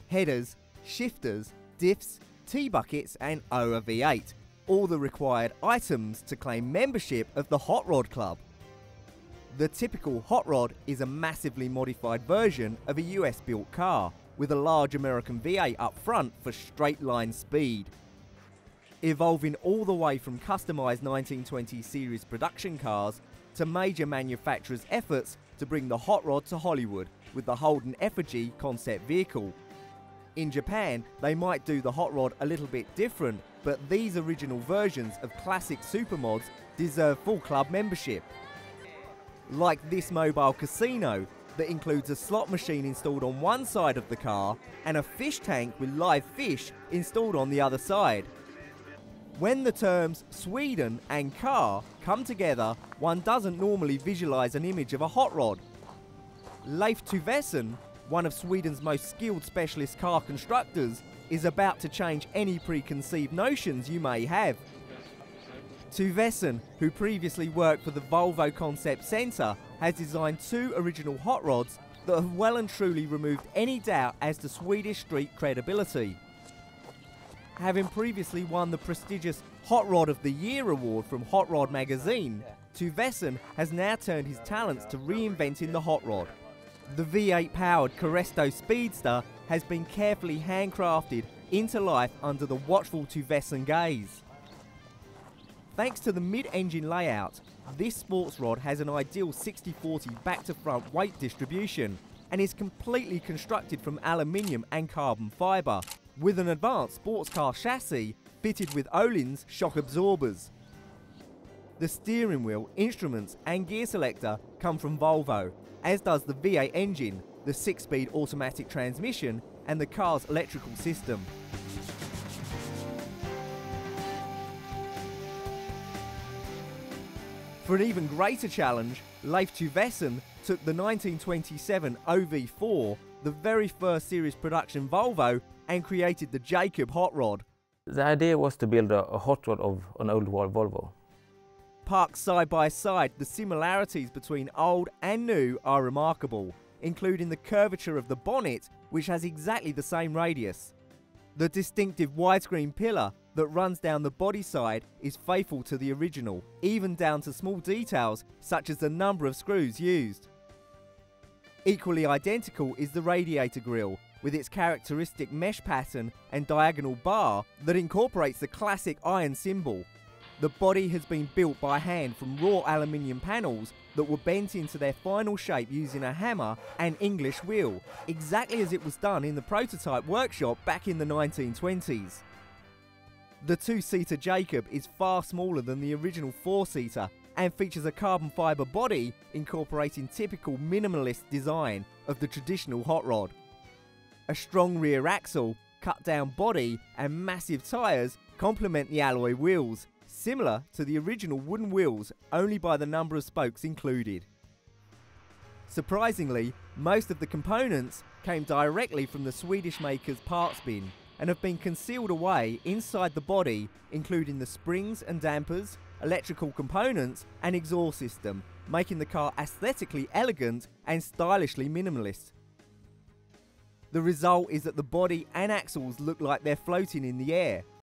headers, shifters, diffs, T-buckets and OA V8, all the required items to claim membership of the Hot Rod Club. The typical Hot Rod is a massively modified version of a US built car, with a large American V8 up front for straight line speed. Evolving all the way from customised 1920 series production cars to major manufacturers' efforts to bring the Hot Rod to Hollywood with the Holden Effigy concept vehicle. In Japan, they might do the Hot Rod a little bit different, but these original versions of classic supermods deserve full club membership. Like this mobile casino that includes a slot machine installed on one side of the car and a fish tank with live fish installed on the other side. When the terms Sweden and car come together, one doesn't normally visualise an image of a hot rod. Leif Tuvesen, one of Sweden's most skilled specialist car constructors, is about to change any preconceived notions you may have. Tuvesen, who previously worked for the Volvo Concept Centre, has designed two original hot rods that have well and truly removed any doubt as to Swedish street credibility. Having previously won the prestigious Hot Rod of the Year award from Hot Rod magazine, Tuvesen has now turned his talents to reinventing the hot rod. The V8 powered Caresto Speedster has been carefully handcrafted into life under the watchful Tuvesen gaze. Thanks to the mid-engine layout, this sports rod has an ideal 60-40 back-to-front weight distribution and is completely constructed from aluminium and carbon fibre, with an advanced sports car chassis fitted with Öhlins shock absorbers. The steering wheel, instruments and gear selector come from Volvo, as does the V8 engine, the 6-speed automatic transmission and the car's electrical system. For an even greater challenge, Leif Tuvesen took the 1927 OV4, the very first series production Volvo, and created the Jacob hot rod. The idea was to build a hot rod of an old Volvo. Parked side by side, the similarities between old and new are remarkable, including the curvature of the bonnet, which has exactly the same radius. The distinctive widescreen pillar that runs down the body side is faithful to the original, even down to small details such as the number of screws used. Equally identical is the radiator grille, with its characteristic mesh pattern and diagonal bar that incorporates the classic iron symbol. The body has been built by hand from raw aluminium panels that were bent into their final shape using a hammer and English wheel, exactly as it was done in the prototype workshop back in the 1920s. The two-seater Jacob is far smaller than the original four-seater and features a carbon fibre body incorporating typical minimalist design of the traditional hot rod. A strong rear axle, cut-down body and massive tyres complement the alloy wheels, similar to the original wooden wheels only by the number of spokes included. Surprisingly, most of the components came directly from the Swedish maker's parts bin and have been concealed away inside the body, including the springs and dampers, electrical components and exhaust system, making the car aesthetically elegant and stylishly minimalist. The result is that the body and axles look like they're floating in the air,